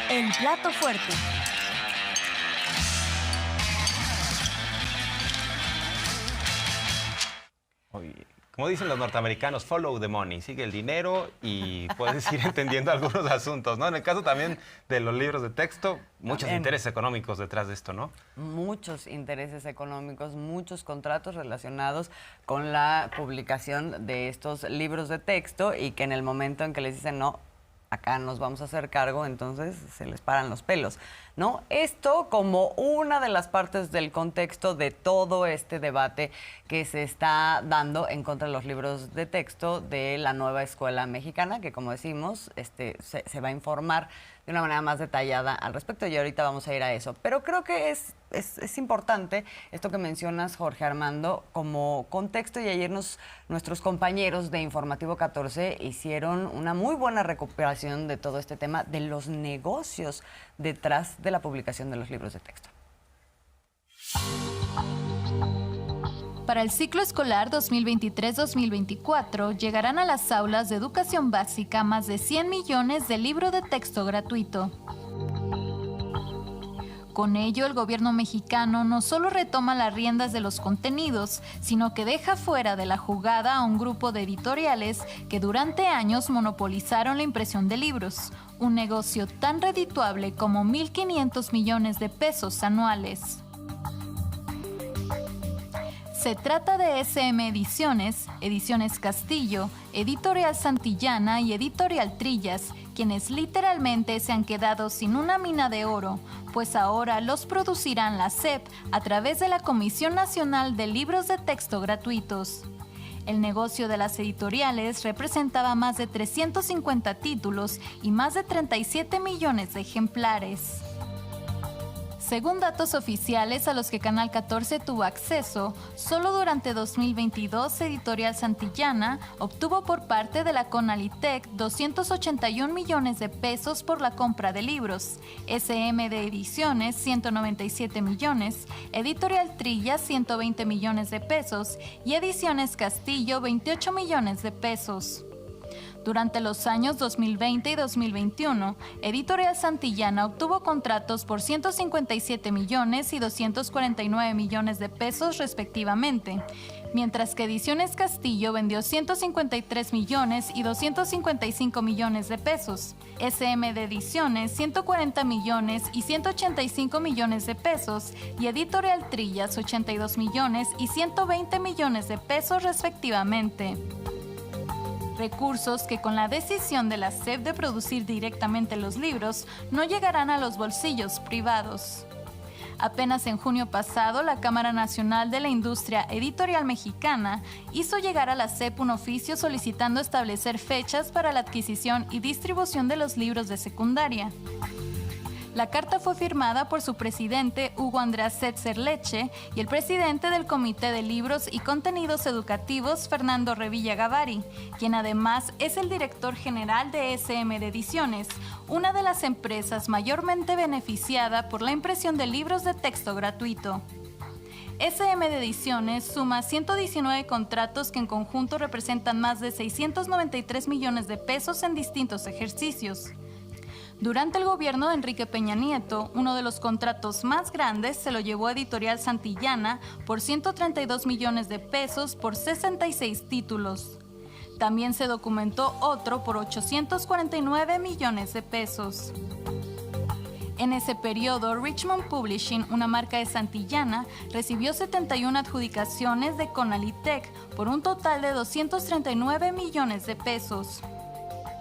El plato fuerte. Como dicen los norteamericanos, follow the money, sigue el dinero y puedes ir entendiendo algunos asuntos, ¿no? En el caso también de los libros de texto, muchos intereses económicos detrás de esto, ¿no? Muchos intereses económicos, muchos contratos relacionados con la publicación de estos libros de texto y que en el momento en que les dicen no, acá nos vamos a hacer cargo, entonces se les paran los pelos, ¿no? Esto como una de las partes del contexto de todo este debate que se está dando en contra de los libros de texto de la nueva escuela mexicana, que como decimos, se va a informar de una manera más detallada al respecto y ahorita vamos a ir a eso. Pero creo que es importante esto que mencionas, Jorge Armando, como contexto, y ayer nuestros compañeros de Informativo 14 hicieron una muy buena recuperación de todo este tema de los negocios detrás de la publicación de los libros de texto. Para el ciclo escolar 2023-2024 llegarán a las aulas de educación básica más de 100 millones de libros de texto gratuito. Con ello, el gobierno mexicano no solo retoma las riendas de los contenidos, sino que deja fuera de la jugada a un grupo de editoriales que durante años monopolizaron la impresión de libros, un negocio tan redituable como 1.500 millones de pesos anuales. Se trata de SM Ediciones, Ediciones Castillo, Editorial Santillana y Editorial Trillas, quienes literalmente se han quedado sin una mina de oro, pues ahora los producirán la SEP a través de la Comisión Nacional de Libros de Texto Gratuitos. El negocio de las editoriales representaba más de 350 títulos y más de 37 millones de ejemplares. Según datos oficiales a los que Canal 14 tuvo acceso, solo durante 2022 Editorial Santillana obtuvo por parte de la Conalitec 281 millones de pesos por la compra de libros, SM de Ediciones 197 millones, Editorial Trillas 120 millones de pesos y Ediciones Castillo 28 millones de pesos. Durante los años 2020 y 2021, Editorial Santillana obtuvo contratos por 157 millones y 249 millones de pesos respectivamente, mientras que Ediciones Castillo vendió 153 millones y 255 millones de pesos, SM de Ediciones 140 millones y 185 millones de pesos y Editorial Trillas 82 millones y 120 millones de pesos respectivamente. Recursos que con la decisión de la SEP de producir directamente los libros no llegarán a los bolsillos privados. Apenas en junio pasado, la Cámara Nacional de la Industria Editorial Mexicana hizo llegar a la SEP un oficio solicitando establecer fechas para la adquisición y distribución de los libros de secundaria. La carta fue firmada por su presidente Hugo Andreas Setzer Leche y el presidente del Comité de Libros y Contenidos Educativos Fernando Revilla Gavari, quien además es el director general de SM de Ediciones, una de las empresas mayormente beneficiada por la impresión de libros de texto gratuito. SM de Ediciones suma 119 contratos que en conjunto representan más de 693 millones de pesos en distintos ejercicios. Durante el gobierno de Enrique Peña Nieto, uno de los contratos más grandes se lo llevó Editorial Santillana por 132 millones de pesos por 66 títulos. También se documentó otro por 849 millones de pesos. En ese periodo, Richmond Publishing, una marca de Santillana, recibió 71 adjudicaciones de Conalitec por un total de 239 millones de pesos.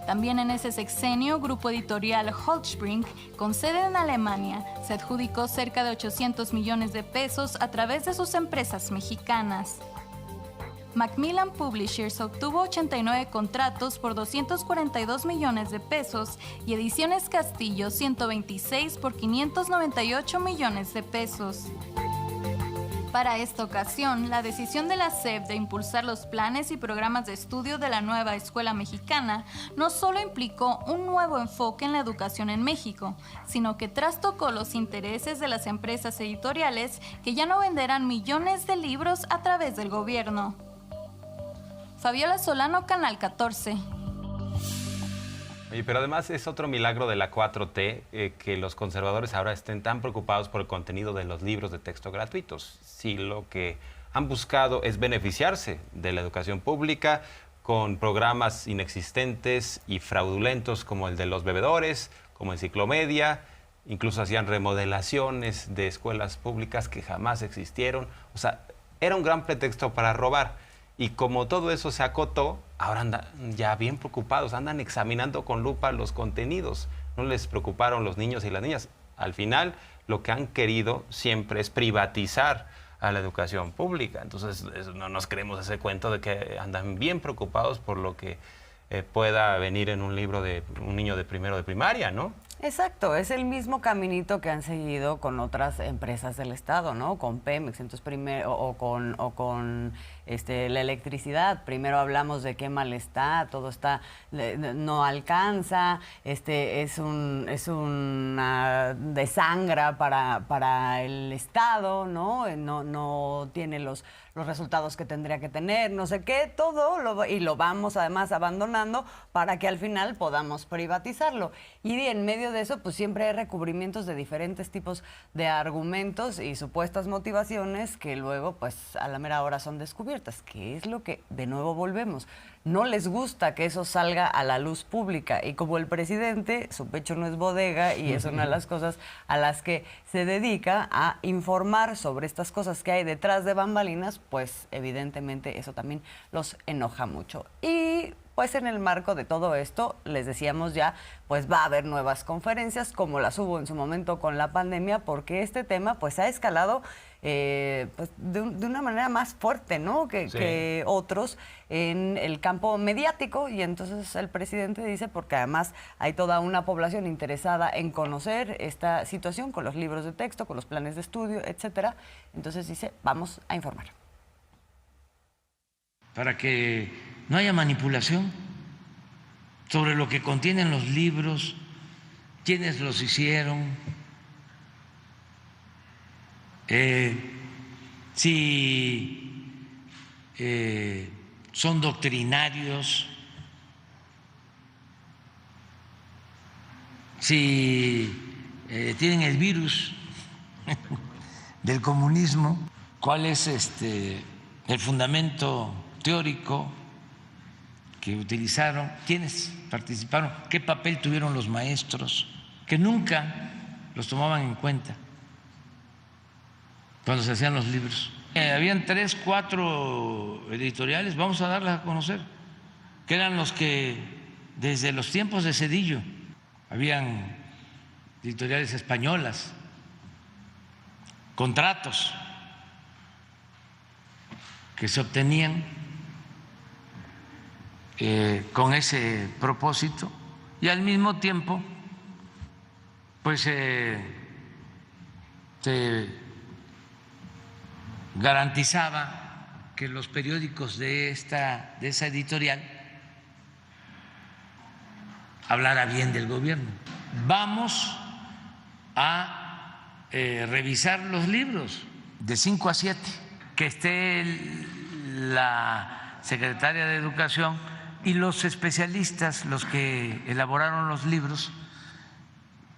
También en ese sexenio, Grupo Editorial Holtzbrinck, con sede en Alemania, se adjudicó cerca de 800 millones de pesos a través de sus empresas mexicanas. Macmillan Publishers obtuvo 89 contratos por 242 millones de pesos y Ediciones Castillo 126 por 598 millones de pesos. Para esta ocasión, la decisión de la SEP de impulsar los planes y programas de estudio de la nueva escuela mexicana no solo implicó un nuevo enfoque en la educación en México, sino que trastocó los intereses de las empresas editoriales que ya no venderán millones de libros a través del gobierno. Fabiola Solano, Canal 14. Oye, pero además es otro milagro de la 4T que los conservadores ahora estén tan preocupados por el contenido de los libros de texto gratuitos. Si lo que han buscado es beneficiarse de la educación pública con programas inexistentes y fraudulentos como el de los bebedores, como Enciclomedia, incluso hacían remodelaciones de escuelas públicas que jamás existieron. O sea, era un gran pretexto para robar. Y como todo eso se acotó, ahora andan ya bien preocupados, andan examinando con lupa los contenidos. No les preocuparon los niños y las niñas. Al final, lo que han querido siempre es privatizar a la educación pública. Entonces, no nos creemos ese cuento de que andan bien preocupados por lo que pueda venir en un libro de un niño de primero de primaria, ¿no? Exacto, es el mismo caminito que han seguido con otras empresas del Estado, ¿no? Con Pemex, entonces primero, o con la electricidad. Primero hablamos de qué mal está, todo está, no alcanza, es una desangra para el Estado, ¿no? No tiene los resultados que tendría que tener, no sé qué, todo, y lo vamos además abandonando para que al final podamos privatizarlo. Y en medio de eso, pues siempre hay recubrimientos de diferentes tipos de argumentos y supuestas motivaciones que luego, pues a la mera hora son descubiertas, que es lo que de nuevo volvemos. No les gusta que eso salga a la luz pública y como el presidente, su pecho no es bodega y es una de las cosas a las que se dedica a informar sobre estas cosas que hay detrás de bambalinas, pues evidentemente eso también los enoja mucho. Y pues en el marco de todo esto, les decíamos ya, pues va a haber nuevas conferencias como las hubo en su momento con la pandemia, porque este tema pues ha escalado pues de una manera más fuerte, ¿no? Que otros en el campo mediático, y entonces el presidente dice, porque además hay toda una población interesada en conocer esta situación con los libros de texto, con los planes de estudio, etcétera, entonces dice, vamos a informar. Para que no haya manipulación sobre lo que contienen los libros, quiénes los hicieron, si son doctrinarios, si tienen el virus del comunismo, cuál es el fundamento teórico que utilizaron, quiénes participaron, qué papel tuvieron los maestros, que nunca los tomaban en cuenta cuando se hacían los libros. Habían 3, 4 editoriales, vamos a darlas a conocer, que eran los que desde los tiempos de Zedillo, habían editoriales españolas, contratos que se obtenían con ese propósito, y al mismo tiempo pues se garantizaba que los periódicos de esa editorial hablara bien del gobierno. Vamos a revisar los libros de 5 a 7, que esté la secretaria de Educación y los especialistas, los que elaboraron los libros,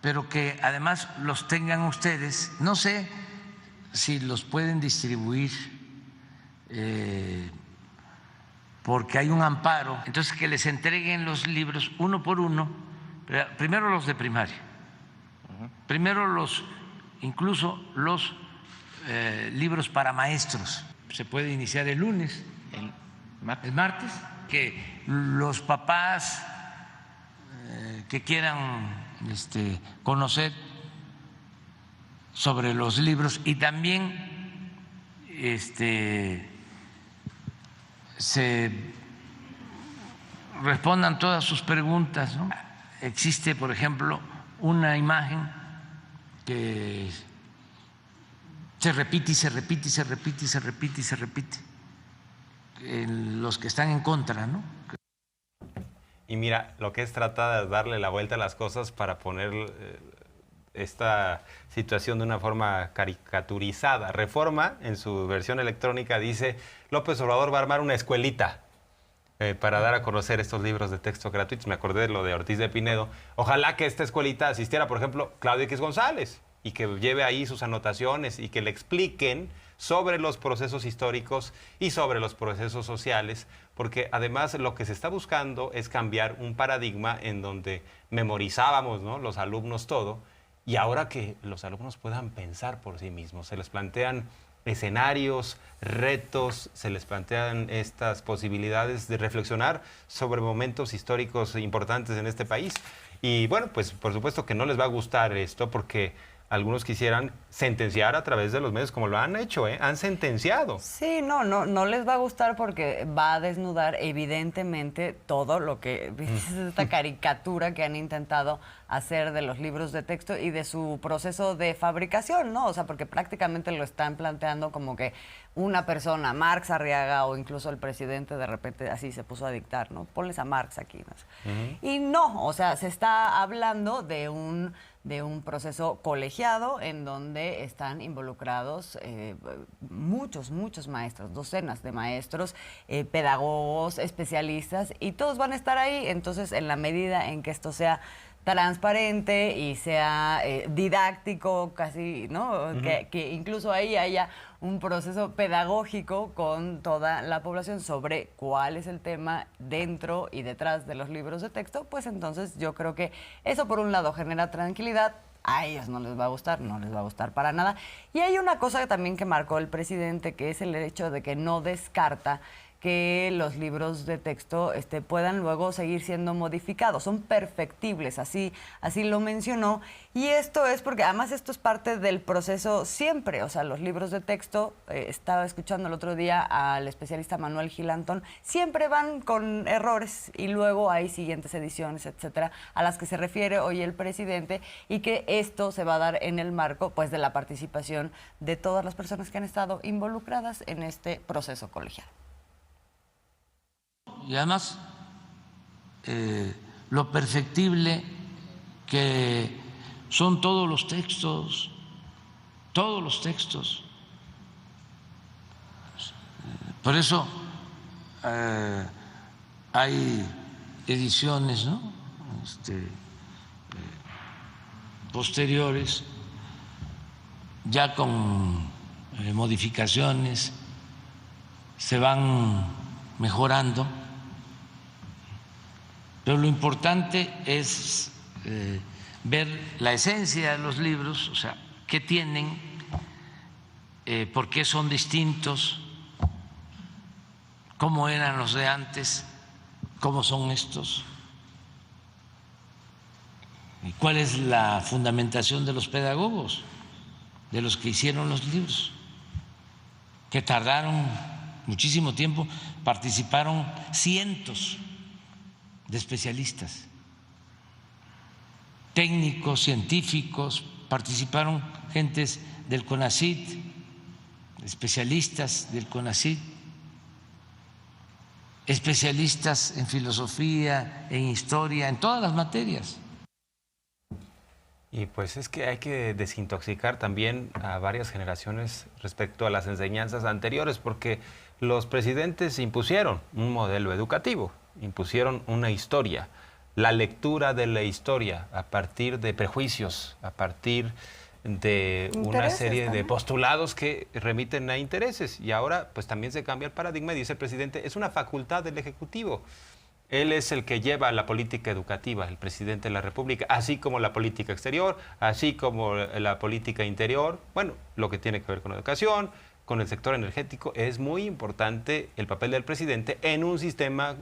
pero que además los tengan ustedes. No sé si los pueden distribuir porque hay un amparo, entonces que les entreguen los libros uno por uno, primero los de primaria, primero incluso los libros para maestros. Se puede iniciar el lunes, el martes, que los papás que quieran conocer sobre los libros y también se respondan todas sus preguntas, ¿no? Existe, por ejemplo, una imagen que se repite y se repite y se repite y se repite y se repite en los que están en contra, ¿no? Y mira, lo que es tratar de darle la vuelta a las cosas para poner esta situación de una forma caricaturizada. Reforma, en su versión electrónica, dice: López Obrador va a armar una escuelita. para dar a conocer estos libros de texto gratuitos. Me acordé de lo de Ortiz de Pinedo. Ojalá que esta escuelita asistiera, por ejemplo, Claudia X González, y que lleve ahí sus anotaciones y que le expliquen sobre los procesos históricos y sobre los procesos sociales, porque además lo que se está buscando es cambiar un paradigma en donde memorizábamos, ¿no?, los alumnos todo, y ahora que los alumnos puedan pensar por sí mismos, se les plantean escenarios, retos, se les plantean estas posibilidades de reflexionar sobre momentos históricos importantes en este país. Y bueno, pues por supuesto que no les va a gustar esto, porque algunos quisieran sentenciar a través de los medios, como lo han hecho, ¿eh? Han sentenciado. Sí, no les va a gustar porque va a desnudar evidentemente todo lo que es esta caricatura que han intentado hacer de los libros de texto y de su proceso de fabricación, ¿no? O sea, porque prácticamente lo están planteando como que una persona, Marx Arriaga o incluso el presidente, de repente así se puso a dictar, ¿no? Ponles a Marx aquí, ¿no? Y no, o sea, se está hablando de un proceso colegiado en donde están involucrados muchos maestros, docenas de maestros, pedagogos, especialistas, y todos van a estar ahí. Entonces, en la medida en que esto sea transparente y sea didáctico, casi, ¿no? Que incluso ahí haya un proceso pedagógico con toda la población sobre cuál es el tema dentro y detrás de los libros de texto, pues entonces yo creo que eso por un lado genera tranquilidad. A ellos no les va a gustar, no les va a gustar para nada. Y hay una cosa también que marcó el presidente, que es el hecho de que no descarta que los libros de texto puedan luego seguir siendo modificados, son perfectibles, así lo mencionó, y esto es porque además esto es parte del proceso siempre, o sea, los libros de texto, estaba escuchando el otro día al especialista Manuel Gilantón, siempre van con errores y luego hay siguientes ediciones, etcétera, a las que se refiere hoy el presidente, y que esto se va a dar en el marco, pues, de la participación de todas las personas que han estado involucradas en este proceso colegial. Y además, lo perfectible que son todos los textos. Por eso hay ediciones, ¿no?, posteriores, ya con modificaciones, se van mejorando. Pero lo importante es ver la esencia de los libros, o sea, qué tienen, por qué son distintos, cómo eran los de antes, cómo son estos, y cuál es la fundamentación de los pedagogos, de los que hicieron los libros, que tardaron muchísimo tiempo, participaron cientos de especialistas, técnicos, científicos, participaron gentes del CONACYT, especialistas del CONACYT, especialistas en filosofía, en historia, en todas las materias. Y pues es que hay que desintoxicar también a varias generaciones respecto a las enseñanzas anteriores, porque los presidentes impusieron un modelo educativo, impusieron una historia, la lectura de la historia a partir de prejuicios, a partir de una serie de postulados que remiten a intereses. Y ahora pues también se cambia el paradigma y dice el presidente, es una facultad del Ejecutivo. Él es el que lleva la política educativa, el presidente de la República, así como la política exterior, así como la política interior. Bueno, lo que tiene que ver con educación, con el sector energético, es muy importante el papel del presidente en un sistema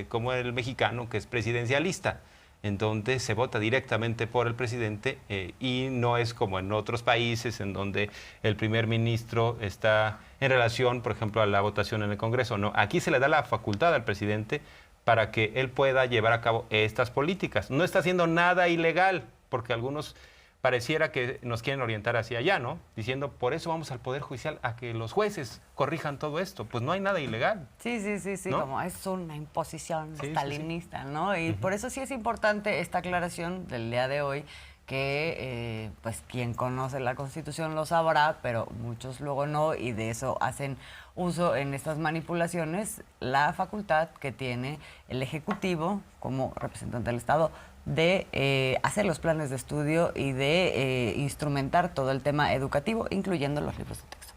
como el mexicano, que es presidencialista, en donde se vota directamente por el presidente y no es como en otros países en donde el primer ministro está en relación, por ejemplo, a la votación en el Congreso. No, aquí se le da la facultad al presidente para que él pueda llevar a cabo estas políticas. No está haciendo nada ilegal, porque algunos pareciera que nos quieren orientar hacia allá, ¿no? Diciendo, por eso vamos al Poder Judicial, a que los jueces corrijan todo esto. Pues no hay nada ilegal. Sí, ¿no? Como es una imposición stalinista, ¿no? Y por eso sí es importante esta aclaración del día de hoy, que pues quien conoce la Constitución lo sabrá, pero muchos luego no, y de eso hacen uso en estas manipulaciones la facultad que tiene el Ejecutivo como representante del Estado de hacer los planes de estudio y de instrumentar todo el tema educativo, incluyendo los libros de texto.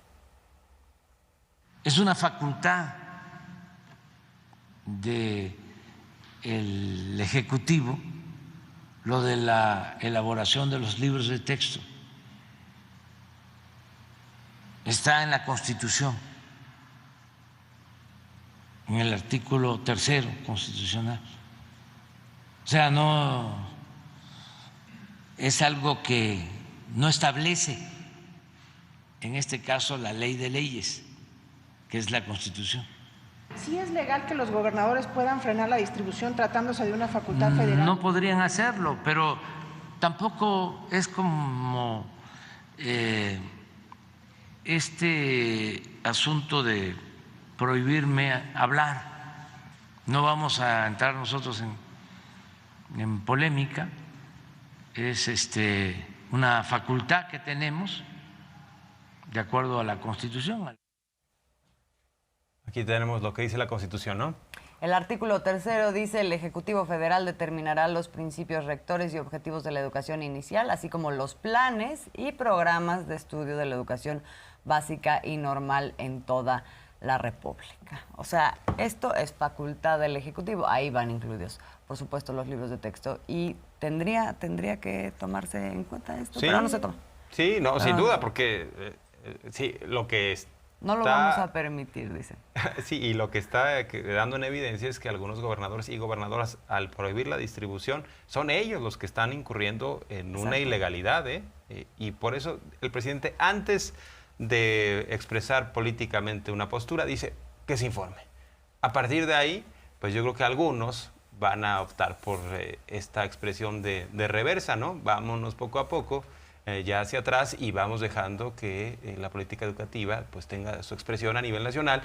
Es una facultad del Ejecutivo lo de la elaboración de los libros de texto. Está en la Constitución, en el artículo 3 constitucional. O sea, no es algo que no establece, en este caso, la ley de leyes, que es la Constitución. ¿Sí es legal que los gobernadores puedan frenar la distribución tratándose de una facultad federal? No podrían hacerlo, pero tampoco es como este asunto de prohibirme hablar. No vamos a entrar nosotros en polémica. Es una facultad que tenemos de acuerdo a la Constitución. Aquí tenemos lo que dice la Constitución, ¿no? El artículo 3 dice: el Ejecutivo Federal determinará los principios rectores y objetivos de la educación inicial, así como los planes y programas de estudio de la educación básica y normal en toda la República. O sea, esto es facultad del Ejecutivo. Ahí van incluidos, por supuesto, los libros de texto. Y tendría que tomarse en cuenta esto, sí, pero no se toma. Sí, no, sin duda, porque sí, lo que es... No lo vamos a permitir, dicen. Sí, y lo que está quedando en evidencia es que algunos gobernadores y gobernadoras, al prohibir la distribución, son ellos los que están incurriendo en una ilegalidad, y por eso el presidente, antes de expresar políticamente una postura, dice que se informe. A partir de ahí, pues yo creo que algunos van a optar por esta expresión de reversa, ¿no? Vámonos poco a poco ya hacia atrás y vamos dejando que la política educativa pues tenga su expresión a nivel nacional,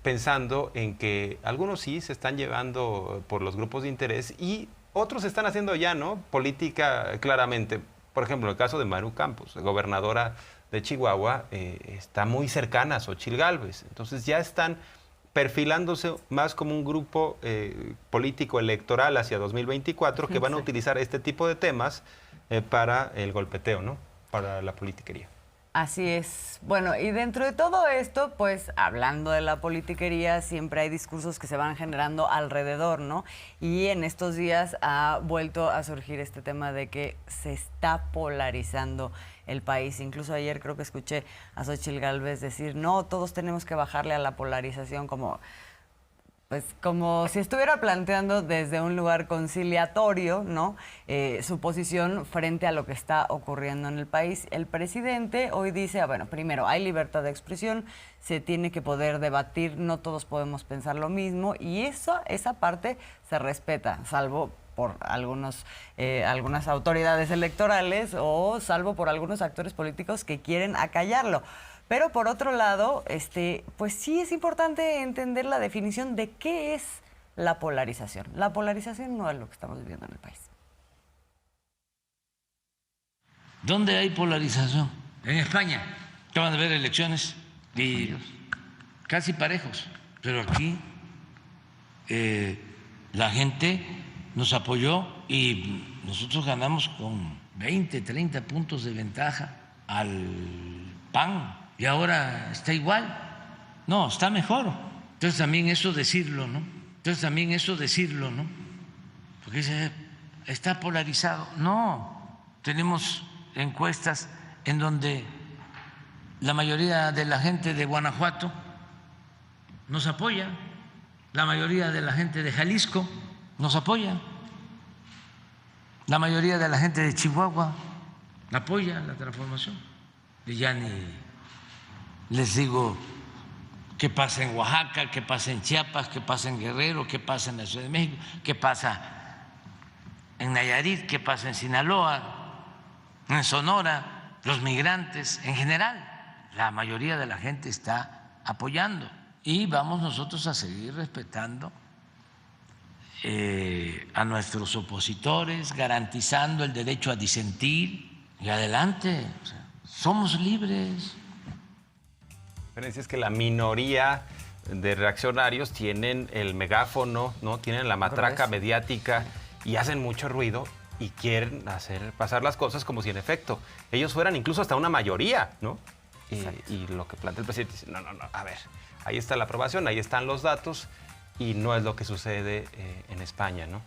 pensando en que algunos sí se están llevando por los grupos de interés y otros están haciendo ya, ¿no?, política claramente. Por ejemplo, el caso de Maru Campos, gobernadora de Chihuahua, está muy cercana a Xóchitl Gálvez. Entonces ya están perfilándose más como un grupo político electoral hacia 2024 que van a utilizar este tipo de temas para el golpeteo, ¿no?, para la politiquería. Así es. Bueno, y dentro de todo esto, pues hablando de la politiquería, siempre hay discursos que se van generando alrededor, ¿no? Y en estos días ha vuelto a surgir este tema de que se está polarizando el país. Incluso ayer creo que escuché a Xóchitl Gálvez decir: no, todos tenemos que bajarle a la polarización, como si estuviera planteando desde un lugar conciliatorio, ¿no?, su posición frente a lo que está ocurriendo en el país. El presidente hoy dice, bueno, primero, hay libertad de expresión, se tiene que poder debatir, no todos podemos pensar lo mismo, y esa parte se respeta, salvo por algunas autoridades electorales o salvo por algunos actores políticos que quieren acallarlo. Pero por otro lado, pues sí es importante entender la definición de qué es la polarización. La polarización no es lo que estamos viviendo en el país. ¿Dónde hay polarización? En España. Acaban de haber elecciones y casi parejos. Pero aquí la gente nos apoyó y nosotros ganamos con 20, 30 puntos de ventaja al PAN. Y ahora está igual. No, está mejor. Entonces también eso decirlo, ¿no? Porque dice, está polarizado. No, tenemos encuestas en donde la mayoría de la gente de Guanajuato nos apoya, la mayoría de la gente de Jalisco nos apoya, la mayoría de la gente de Chihuahua apoya la transformación. Y ya ni les digo qué pasa en Oaxaca, qué pasa en Chiapas, qué pasa en Guerrero, qué pasa en la Ciudad de México, qué pasa en Nayarit, qué pasa en Sinaloa, en Sonora, los migrantes en general. La mayoría de la gente está apoyando y vamos nosotros a seguir respetando a nuestros opositores, garantizando el derecho a disentir y adelante, o sea, somos libres. Pero es que la minoría de reaccionarios tienen el megáfono, ¿no? Tienen la matraca mediática y hacen mucho ruido y quieren hacer pasar las cosas como si en efecto ellos fueran incluso hasta una mayoría, ¿no? Y lo que plantea el presidente dice, no, a ver, ahí está la aprobación, ahí están los datos y no es lo que sucede en España, ¿no?